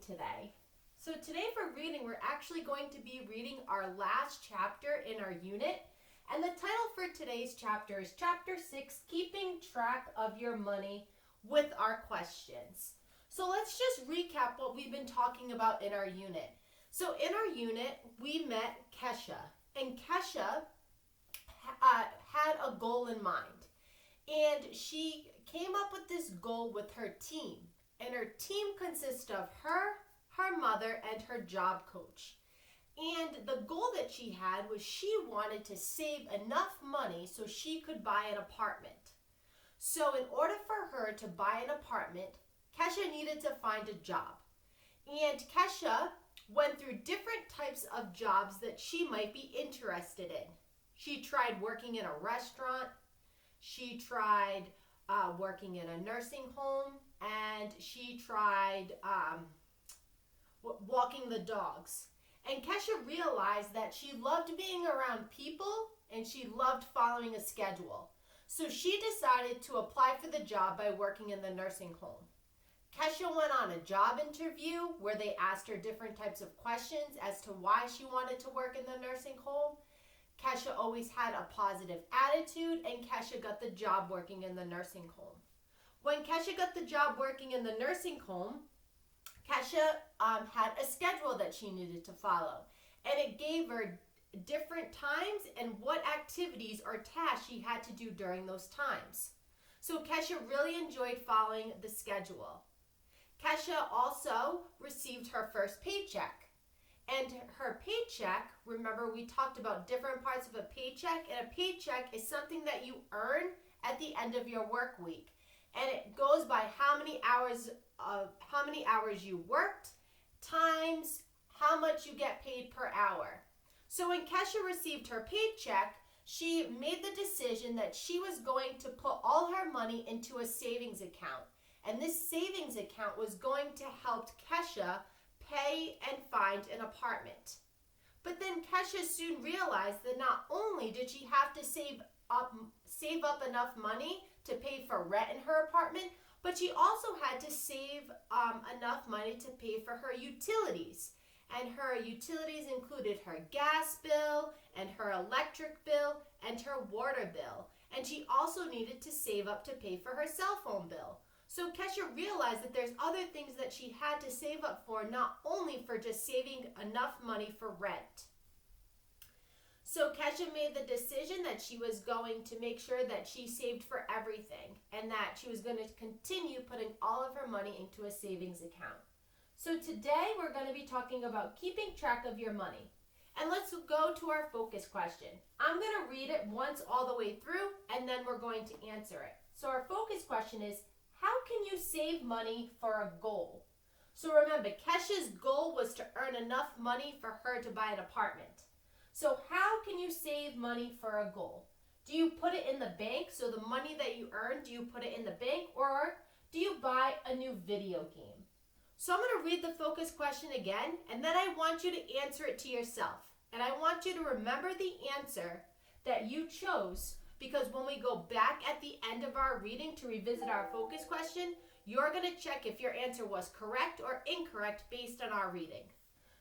today. So today for reading, we're actually going to be reading our last chapter in our unit. And the title for today's chapter is Chapter 6, Keeping Track of Your Money with our questions. So let's just recap what we've been talking about in our unit. So in our unit, we met Kesha. And Kesha had a goal in mind. And she came up with this goal with her team. And her team consists of her mother, and her job coach. And the goal that she had was she wanted to save enough money so she could buy an apartment. So in order for her to buy an apartment, Kesha needed to find a job. And Kesha went through different types of jobs that she might be interested in. She tried working in a restaurant. She tried working in a nursing home. And she tried walking the dogs. And Kesha realized that she loved being around people and she loved following a schedule. So she decided to apply for the job by working in the nursing home. Kesha went on a job interview where they asked her different types of questions as to why she wanted to work in the nursing home. Kesha always had a positive attitude, and Kesha got the job working in the nursing home. When Kesha got the job working in the nursing home, Kesha had a schedule that she needed to follow, and it gave her different times and what activities or tasks she had to do during those times. So Kesha really enjoyed following the schedule. Kesha also received her first paycheck. And her paycheck, remember we talked about different parts of a paycheck, and a paycheck is something that you earn at the end of your work week. And it goes by how many hours you worked times how much you get paid per hour. So when Kesha received her paycheck, she made the decision that she was going to put all her money into a savings account. And this savings account was going to help Kesha pay and find an apartment. But then Kesha soon realized that not only did she have to save up enough money to pay for rent in her apartment, but she also had to save enough money to pay for her utilities. And her utilities included her gas bill and her electric bill and her water bill. And she also needed to save up to pay for her cell phone bill. So Kesha realized that there's other things that she had to save up for, not only for just saving enough money for rent. So Kesha made the decision that she was going to make sure that she saved for everything and that she was going to continue putting all of her money into a savings account. So today we're going to be talking about keeping track of your money. And let's go to our focus question. I'm going to read it once all the way through, and then we're going to answer it. So our focus question is, how can you save money for a goal? So remember, Kesha's goal was to earn enough money for her to buy an apartment. So how can you save money for a goal? Do you put it in the bank? So the money that you earn, do you put it in the bank, or do you buy a new video game? So I'm going to read the focus question again, and then I want you to answer it to yourself. And I want you to remember the answer that you chose, because when we go back at the end of our reading to revisit our focus question, you're going to check if your answer was correct or incorrect based on our reading.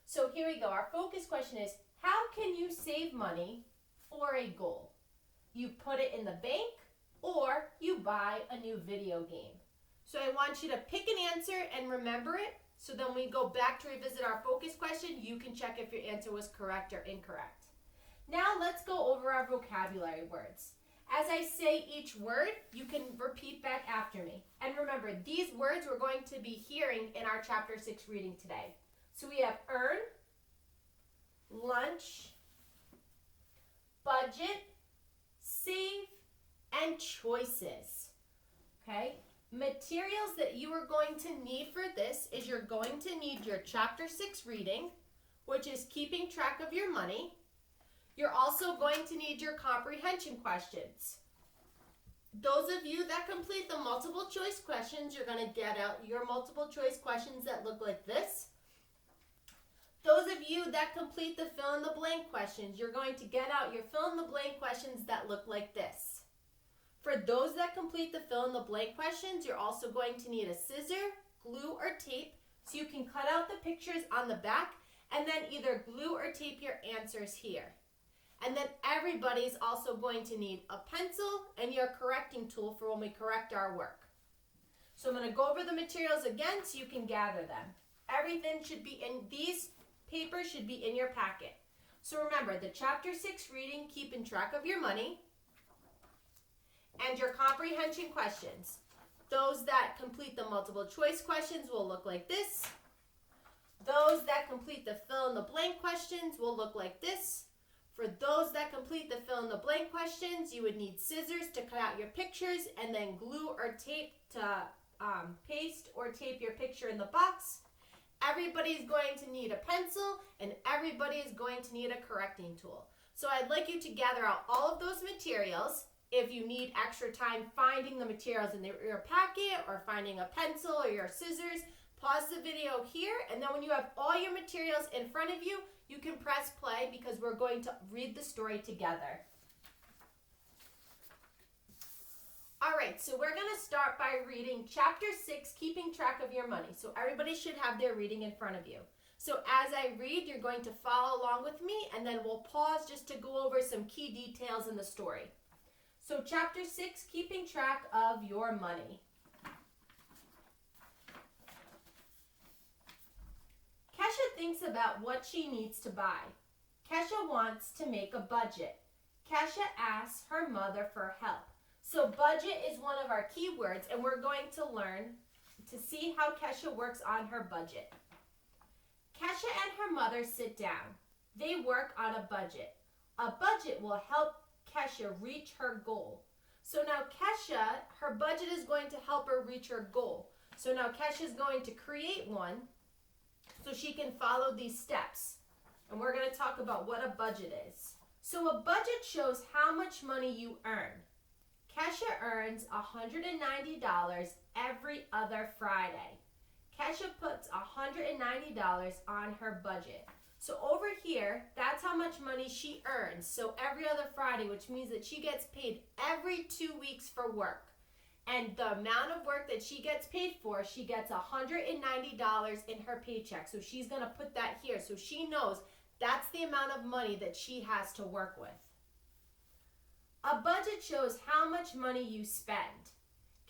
So here we go. Our focus question is, how can you save money for a goal? You put it in the bank, or you buy a new video game. So I want you to pick an answer and remember it, so then when we go back to revisit our focus question, you can check if your answer was correct or incorrect. Now let's go over our vocabulary words. As I say each word, you can repeat back after me. And remember, these words we're going to be hearing in our Chapter 6 reading today. So we have earn, lunch, budget, save, and choices. Okay? Materials that you are going to need for this is you're going to need your Chapter 6 reading, which is keeping track of your money. You're also going to need your comprehension questions. Those of you that complete the multiple choice questions, you're going to get out your multiple choice questions that look like this. Those of you that complete the fill in the blank questions, you're going to get out your fill in the blank questions that look like this. For those that complete the fill in the blank questions, you're also going to need a scissor, glue, or tape So you can cut out the pictures on the back and then either glue or tape your answers here. And then everybody's also going to need a pencil and your correcting tool for when we correct our work. So I'm going to go over the materials again so you can gather them. Everything should be in, these papers should be in your packet. So remember, the Chapter 6 reading, keeping track of your money, and your comprehension questions. Those that complete the multiple choice questions will look like this. Those that complete the fill in the blank questions will look like this. For those that complete the fill in the blank questions, you would need scissors to cut out your pictures and then glue or tape to paste or tape your picture in the box. Everybody's going to need a pencil and everybody is going to need a correcting tool. So I'd like you to gather out all of those materials. If you need extra time finding the materials in your packet or finding a pencil or your scissors, pause the video here, and then when you have all your materials in front of you, you can press play because we're going to read the story together. All right, so we're going to start by reading Chapter 6, Keeping Track of Your Money. So everybody should have their reading in front of you. So as I read, you're going to follow along with me, and then we'll pause just to go over some key details in the story. So Chapter 6, Keeping Track of Your Money. Kesha thinks about what she needs to buy. Kesha wants to make a budget. Kesha asks her mother for help. So budget is one of our key words, and we're going to learn to see how Kesha works on her budget. Kesha and her mother sit down. They work on a budget. A budget will help Kesha reach her goal. So now Kesha, her budget is going to help her reach her goal. So now Kesha is going to create one so she can follow these steps. And we're going to talk about what a budget is. So a budget shows how much money you earn. Kesha earns $190 every other Friday. Kesha puts $190 on her budget. So over here, that's how much money she earns. So every other Friday, which means that she gets paid every 2 weeks for work. And the amount of work that she gets paid for, she gets $190 in her paycheck. So she's going to put that here. So she knows that's the amount of money that she has to work with. A budget shows how much money you spend.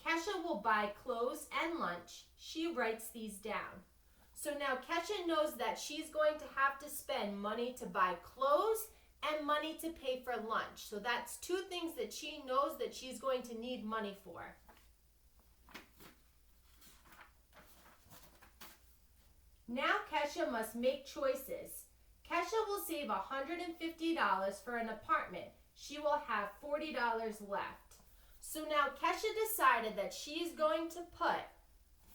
Kesha will buy clothes and lunch. She writes these down. So now Kesha knows that she's going to have to spend money to buy clothes and money to pay for lunch. So that's two things that she knows that she's going to need money for. Now Kesha must make choices. Kesha will save $150 for an apartment. She will have $40 left. So now Kesha decided that she's going to put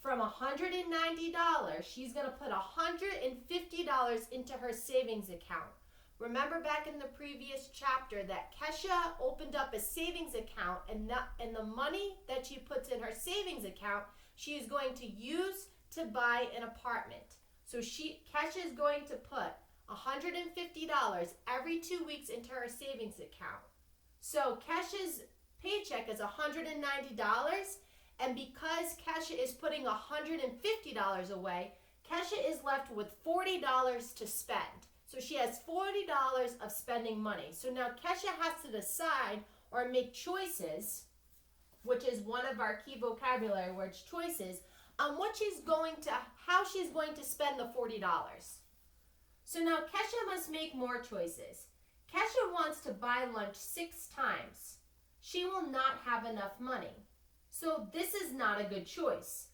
from $190, she's going to put $150 into her savings account. Remember back in the previous chapter that Kesha opened up a savings account, and the money that she puts in her savings account, she is going to use to buy an apartment. So Kesha is going to put $150 every 2 weeks into her savings account. So Kesha's paycheck is $190, and because Kesha is putting $150 away, Kesha is left with $40 to spend. So she has $40 of spending money. So now Kesha has to decide or make choices, which is one of our key vocabulary words, choices, on how she's going to spend the $40. So now Kesha must make more choices. Kesha wants to buy lunch 6 times. She will not have enough money. So this is not a good choice.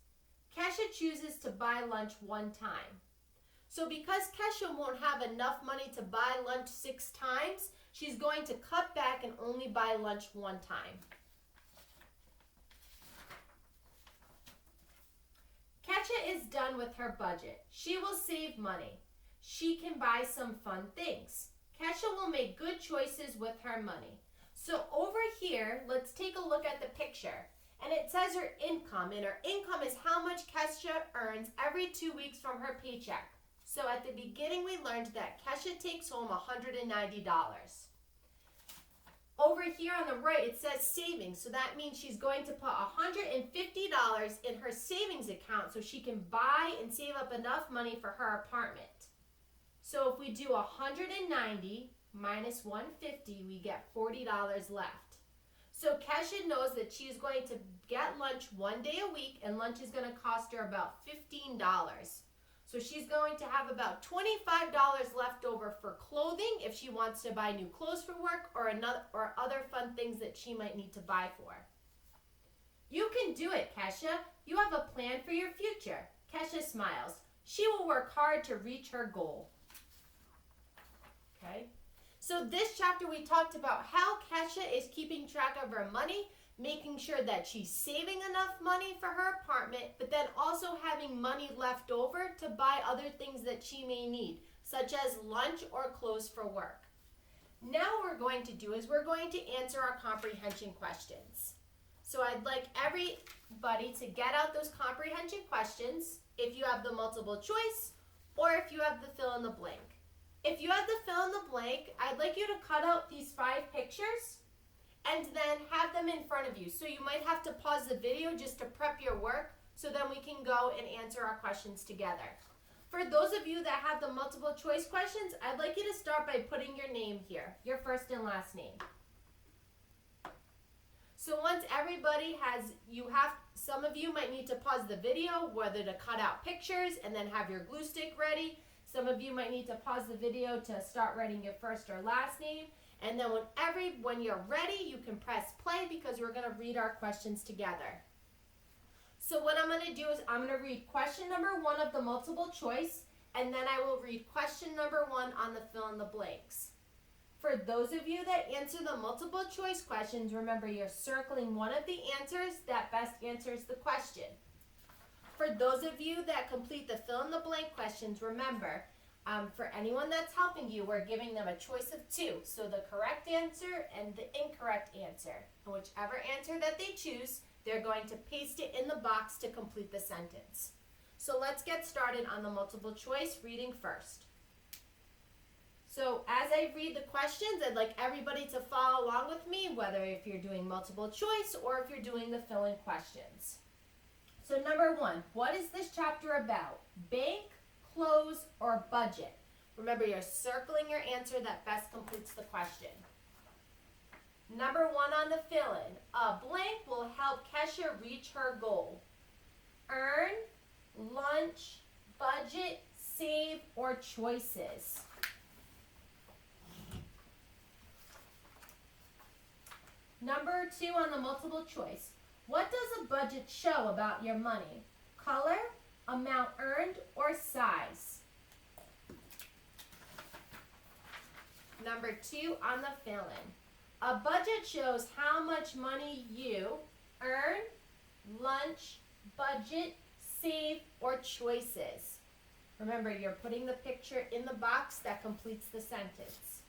Kesha chooses to buy lunch 1 time. So because Kesha won't have enough money to buy lunch 6 times, she's going to cut back and only buy lunch 1 time. Kesha is done with her budget. She will save money. She can buy some fun things. Kesha will make good choices with her money. So over here, let's take a look at the picture. And it says her income, and her income is how much Kesha earns every 2 weeks from her paycheck. So at the beginning, we learned that Kesha takes home $190. Over here on the right, it says savings. So that means she's going to put $150 in her savings account so she can buy and save up enough money for her apartment. So if we do 190 minus 150, we get $40 left. So Kesha knows that she's going to get lunch one day a week, and lunch is going to cost her about $15. So she's going to have about $25 left over for clothing if she wants to buy new clothes for work or other fun things that she might need to buy for. You can do it, Kesha. You have a plan for your future. Kesha smiles. She will work hard to reach her goal. Okay? So this chapter we talked about how Kesha is keeping track of her money, making sure that she's saving enough money for her apartment, but then also having money left over to buy other things that she may need, such as lunch or clothes for work. Now what we're going to do is we're going to answer our comprehension questions. So I'd like everybody to get out those comprehension questions if you have the multiple choice or if you have the fill in the blank. If you have the fill in the blank, I'd like you to cut out these 5 pictures and then have them in front of you. So you might have to pause the video just to prep your work so then we can go and answer our questions together. For those of you that have the multiple choice questions, I'd like you to start by putting your name here, your first and last name. So once everybody has, some of you might need to pause the video, whether to cut out pictures and then have your glue stick ready. Some of you might need to pause the video to start writing your first or last name. And then when you're ready, you can press play because we're going to read our questions together. So what I'm going to do is I'm going to read question number 1 of the multiple choice, and then I will read question number 1 on the fill in the blanks. For those of you that answer the multiple choice questions, remember you're circling one of the answers that best answers the question. For those of you that complete the fill in the blank questions, remember, for anyone that's helping you, we're giving them a choice of 2. So the correct answer and the incorrect answer. And whichever answer that they choose, they're going to paste it in the box to complete the sentence. So let's get started on the multiple choice, reading first. So as I read the questions, I'd like everybody to follow along with me, whether if you're doing multiple choice or if you're doing the fill-in questions. So number 1, what is this chapter about? Bank, clothes, or budget? Remember, you're circling your answer that best completes the question. Number 1 on the fill-in, a blank will help Kesha reach her goal. Earn, lunch, budget, save, or choices. Number 2 on the multiple choice. What does a budget show about your money? Color, amount earned, or size? Number 2 on the fill-in. A budget shows how much money you earn, lunch, budget, save, or choices. Remember, you're putting the picture in the box that completes the sentence.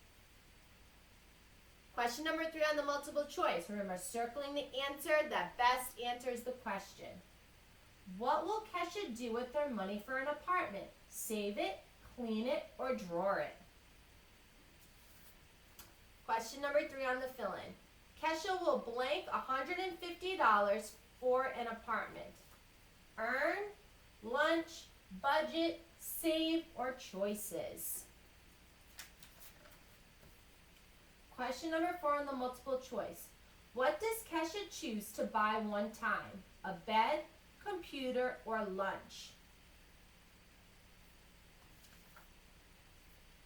Question number 3 on the multiple choice. Remember, circling the answer that best answers the question. What will Kesha do with her money for an apartment? Save it, clean it, or draw it? Question number 3 on the fill-in. Kesha will blank $150 for an apartment. Earn, lunch, budget, save, or choices? Question number 4 on the multiple choice. What does Kesha choose to buy one time? A bed, computer, or lunch?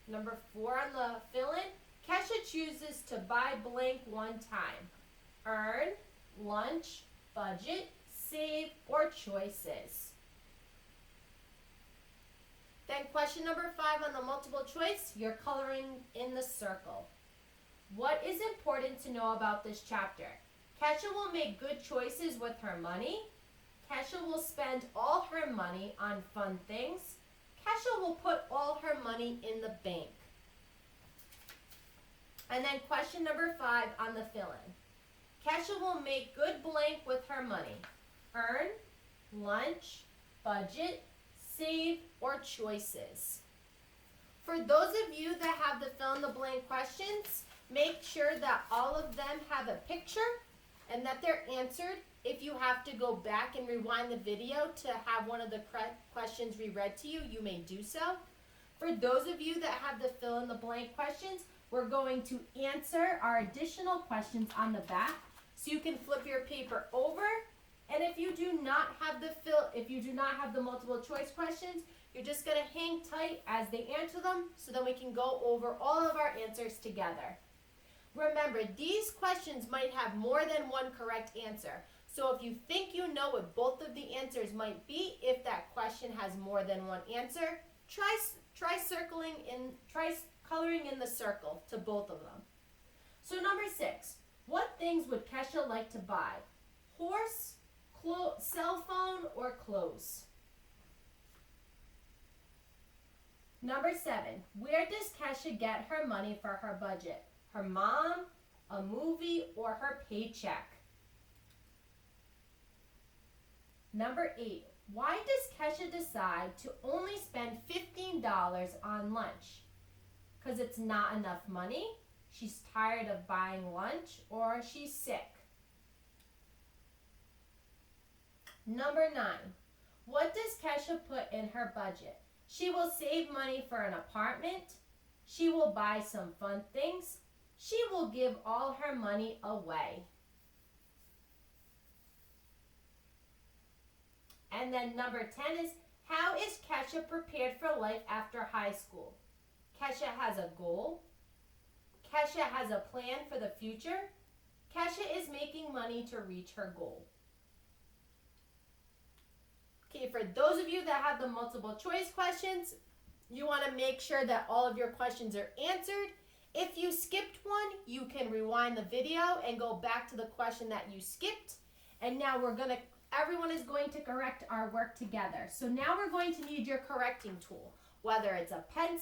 Number 4 on the fill-in. Kesha chooses to buy blank one time. Earn, lunch, budget, save, or choices? Then question number 5 on the multiple choice. You're coloring in the circle. What is important to know about this chapter? Kesha will make good choices with her money. Kesha will spend all her money on fun things. Kesha will put all her money in the bank. And then question number 5 on the fill-in. Kesha will make good blank with her money. Earn, lunch, budget, save, or choices. For those of you that have the fill in the blank questions, Make sure that all of them have a picture and that they're answered. If you have to go back and rewind the video to have one of the questions reread to you, you may do so. For those of you that have the fill in the blank questions, we're going to answer our additional questions on the back. So you can flip your paper over. And if you do not have the multiple choice questions, you're just gonna hang tight as they answer them so that we can go over all of our answers together. Remember, these questions might have more than one correct answer. So if you think you know what both of the answers might be, if that question has more than one answer, try coloring in the circle to both of them. So number 6, what things would Kesha like to buy? Horse, cell phone, or clothes? Number 7, where does Kesha get her money for her budget? Her mom, a movie, or her paycheck? Number 8, why does Kesha decide to only spend $15 on lunch? Because it's not enough money, she's tired of buying lunch, or she's sick? Number 9, what does Kesha put in her budget? She will save money for an apartment. She will buy some fun things. She will give all her money away. And then number 10 is, how is Kesha prepared for life after high school? Kesha has a goal. Kesha has a plan for the future. Kesha is making money to reach her goal. Okay, for those of you that have the multiple choice questions, you want to make sure that all of your questions are answered. If you skipped one, you can rewind the video and go back to the question that you skipped. And now everyone is going to correct our work together. So now we're going to need your correcting tool, whether it's a pen,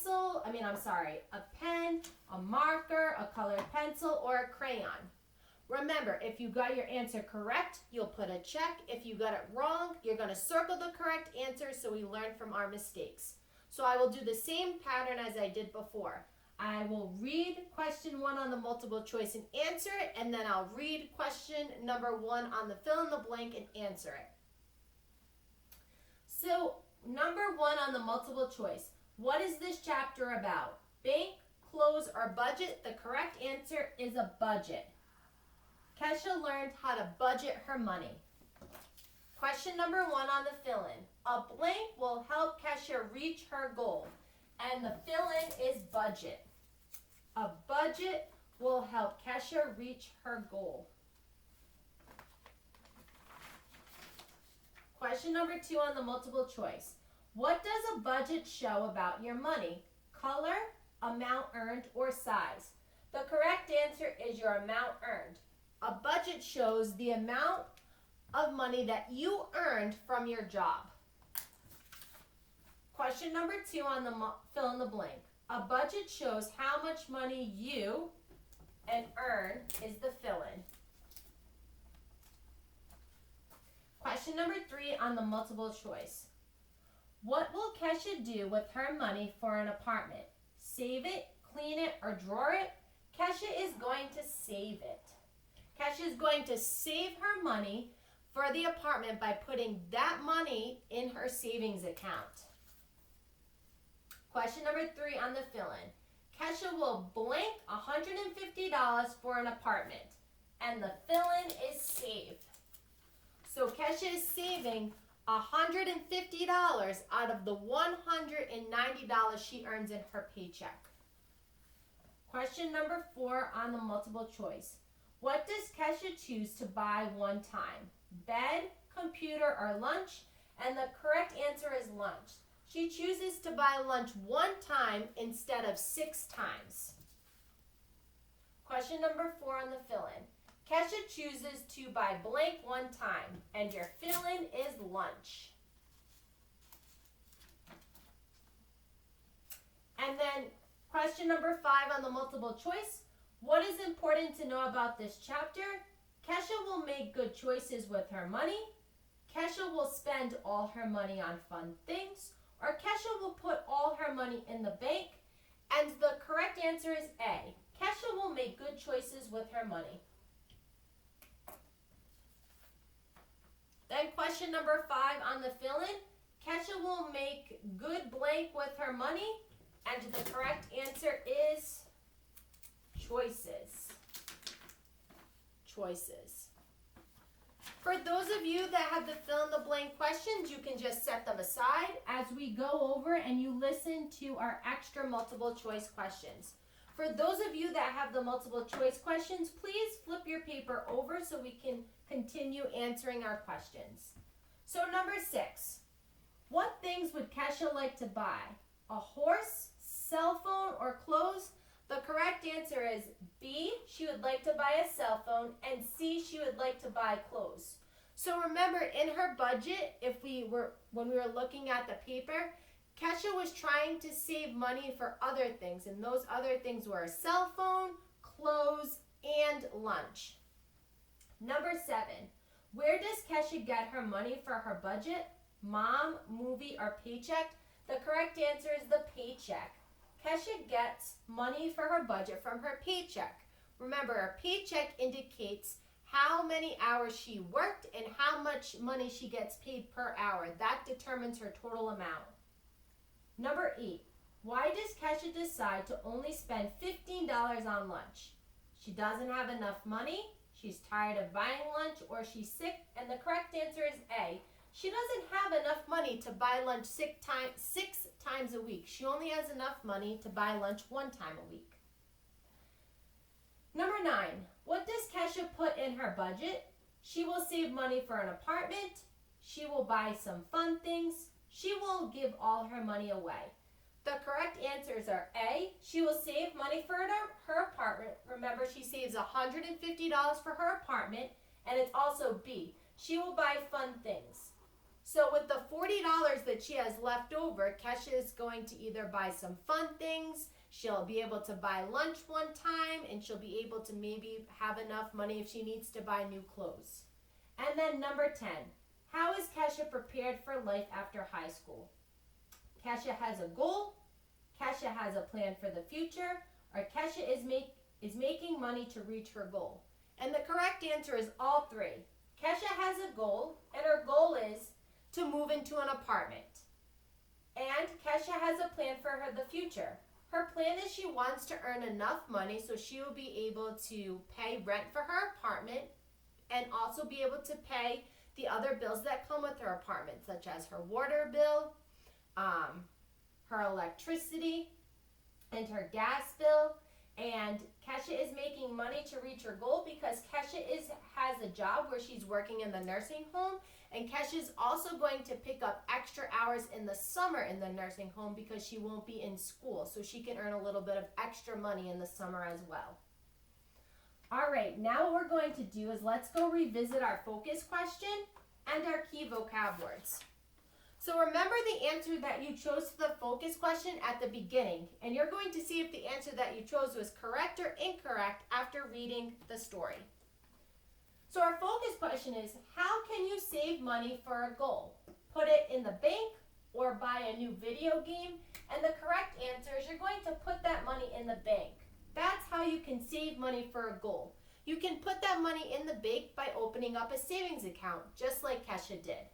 a marker, a colored pencil, or a crayon. Remember, if you got your answer correct, you'll put a check. If you got it wrong, you're going to circle the correct answer so we learn from our mistakes. So I will do the same pattern as I did before. I will read question 1 on the multiple choice and answer it, and then I'll read question number 1 on the fill in the blank and answer it. So, number 1 on the multiple choice. What is this chapter about? Bank, clothes, or budget? The correct answer is a budget. Kesha learned how to budget her money. Question number 1 on the fill-in. A blank will help Kesha reach her goal, and the fill-in is budget. A budget will help Kesha reach her goal. Question number 2 on the multiple choice. What does a budget show about your money? Color, amount earned, or size? The correct answer is your amount earned. A budget shows the amount of money that you earned from your job. Question number 2 on the fill in the blank. A budget shows how much money you earn is the fill-in. Question number 3 on the multiple choice. What will Kesha do with her money for an apartment? Save it, clean it, or draw it? Kesha is going to save it. Kesha is going to save her money for the apartment by putting that money in her savings account. Question number 3 on the fill-in. Kesha will blank $150 for an apartment, and the fill-in is saved. So Kesha is saving $150 out of the $190 she earns in her paycheck. Question number 4 on the multiple choice. What does Kesha choose to buy one time? Bed, computer, or lunch? And the correct answer is lunch. She chooses to buy lunch one time instead of 6 times. Question number 4 on the fill-in. Kesha chooses to buy blank one time, and your fill-in is lunch. And then question number 5 on the multiple choice. What is important to know about this chapter? Kesha will make good choices with her money. Kesha will spend all her money on fun things. Or Kesha will put all her money in the bank. And the correct answer is A. Kesha will make good choices with her money. Then question number 5 on the fill-in. Kesha will make good blank with her money. And the correct answer is choices. Choices. For those of you that have the fill in the blank questions, you can just set them aside as we go over and you listen to our extra multiple choice questions. For those of you that have the multiple choice questions, please flip your paper over so we can continue answering our questions. So number 6, what things would Kesha like to buy? A horse, cell phone, or clothes? The correct answer is B, she would like to buy a cell phone, and C, she would like to buy clothes. So remember, in her budget, when we were looking at the paper, Kesha was trying to save money for other things, and those other things were a cell phone, clothes, and lunch. Number 7, where does Kesha get her money for her budget? Mom, movie, or paycheck? The correct answer is the paycheck. Kesha gets money for her budget from her paycheck. Remember, a paycheck indicates how many hours she worked and how much money she gets paid per hour. That determines her total amount. Number 8, why does Kesha decide to only spend $15 on lunch? She doesn't have enough money, she's tired of buying lunch, or she's sick, and the correct answer is A. She doesn't have enough money to buy lunch 6 times a week. She only has enough money to buy lunch 1 time a week. Number 9, what does Kesha put in her budget? She will save money for an apartment. She will buy some fun things. She will give all her money away. The correct answers are A, she will save money for her apartment. Remember, she saves $150 for her apartment. And it's also B, she will buy fun things. So with the $40 that she has left over, Kesha is going to either buy some fun things, she'll be able to buy lunch 1 time, and she'll be able to maybe have enough money if she needs to buy new clothes. And then number 10, how is Kesha prepared for life after high school? Kesha has a goal, Kesha has a plan for the future, or Kesha is making money to reach her goal. And the correct answer is all 3. Kesha has a goal, and her goal is to move into an apartment. And Kesha has a plan for the future. Her plan is she wants to earn enough money so she will be able to pay rent for her apartment and also be able to pay the other bills that come with her apartment, such as her water bill, her electricity, and her gas bill. And Kesha is making money to reach her goal because Kesha has a job where she's working in the nursing home, and Kesha is also going to pick up extra hours in the summer in the nursing home because she won't be in school, so she can earn a little bit of extra money in the summer as well. All right, now what we're going to do is let's go revisit our focus question and our key vocab words. So remember the answer that you chose to the focus question at the beginning, and you're going to see if the answer that you chose was correct or incorrect after reading the story. So our focus question is, how can you save money for a goal? Put it in the bank or buy a new video game? And the correct answer is you're going to put that money in the bank. That's how you can save money for a goal. You can put that money in the bank by opening up a savings account, just like Kesha did.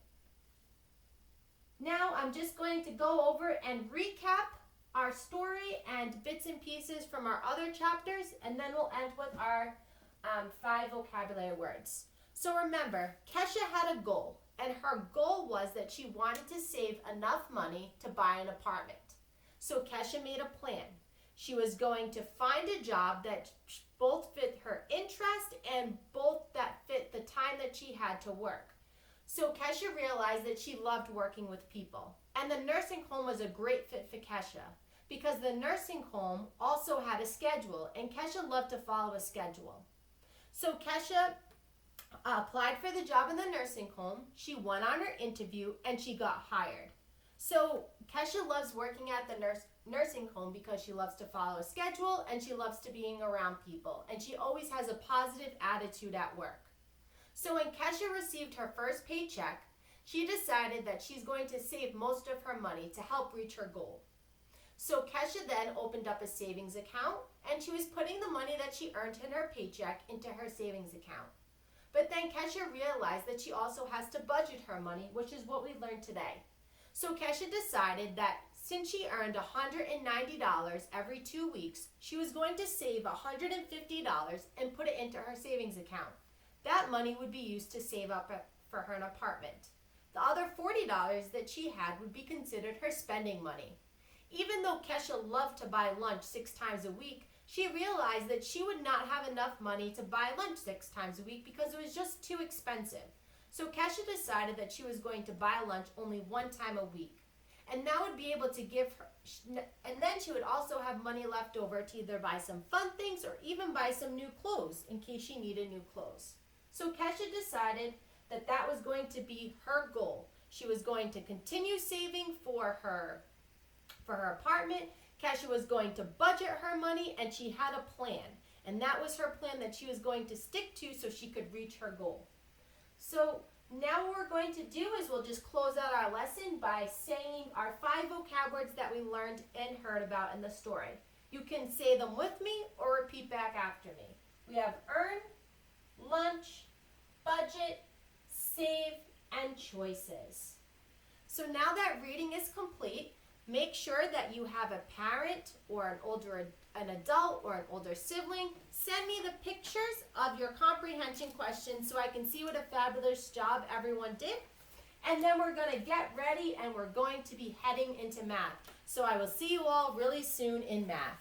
Now I'm just going to go over and recap our story and bits and pieces from our other chapters, and then we'll end with our 5 vocabulary words. So remember, Kesha had a goal, and her goal was that she wanted to save enough money to buy an apartment. So Kesha made a plan. She was going to find a job that both fit her interest and both that fit the time that she had to work. So Kesha realized that she loved working with people. And the nursing home was a great fit for Kesha because the nursing home also had a schedule, and Kesha loved to follow a schedule. So Kesha applied for the job in the nursing home. She went on her interview and she got hired. So Kesha loves working at the nursing home because she loves to follow a schedule and she loves to being around people. And she always has a positive attitude at work. So when Kesha received her first paycheck, she decided that she's going to save most of her money to help reach her goal. So Kesha then opened up a savings account, and she was putting the money that she earned in her paycheck into her savings account. But then Kesha realized that she also has to budget her money, which is what we learned today. So Kesha decided that since she earned $190 every 2 weeks, she was going to save $150 and put it into her savings account. That money would be used to save up for her an apartment. The other $40 that she had would be considered her spending money. Even though Kesha loved to buy lunch 6 times a week, she realized that she would not have enough money to buy lunch 6 times a week because it was just too expensive. So Kesha decided that she was going to buy lunch only 1 time a week. And that would be able to give her, and then she would also have money left over to either buy some fun things or even buy some new clothes in case she needed new clothes. So Kesha decided that that was going to be her goal. She was going to continue saving for her apartment. Kesha was going to budget her money, and she had a plan. And that was her plan that she was going to stick to so she could reach her goal. So now what we're going to do is we'll just close out our lesson by saying our 5 vocab words that we learned and heard about in the story. You can say them with me or repeat back after me. We have earn, lunch, budget, save, and choices. So now that reading is complete, make sure that you have a parent or an adult or an older sibling. Send me the pictures of your comprehension questions so I can see what a fabulous job everyone did. And then we're going to get ready and we're going to be heading into math. So I will see you all really soon in math.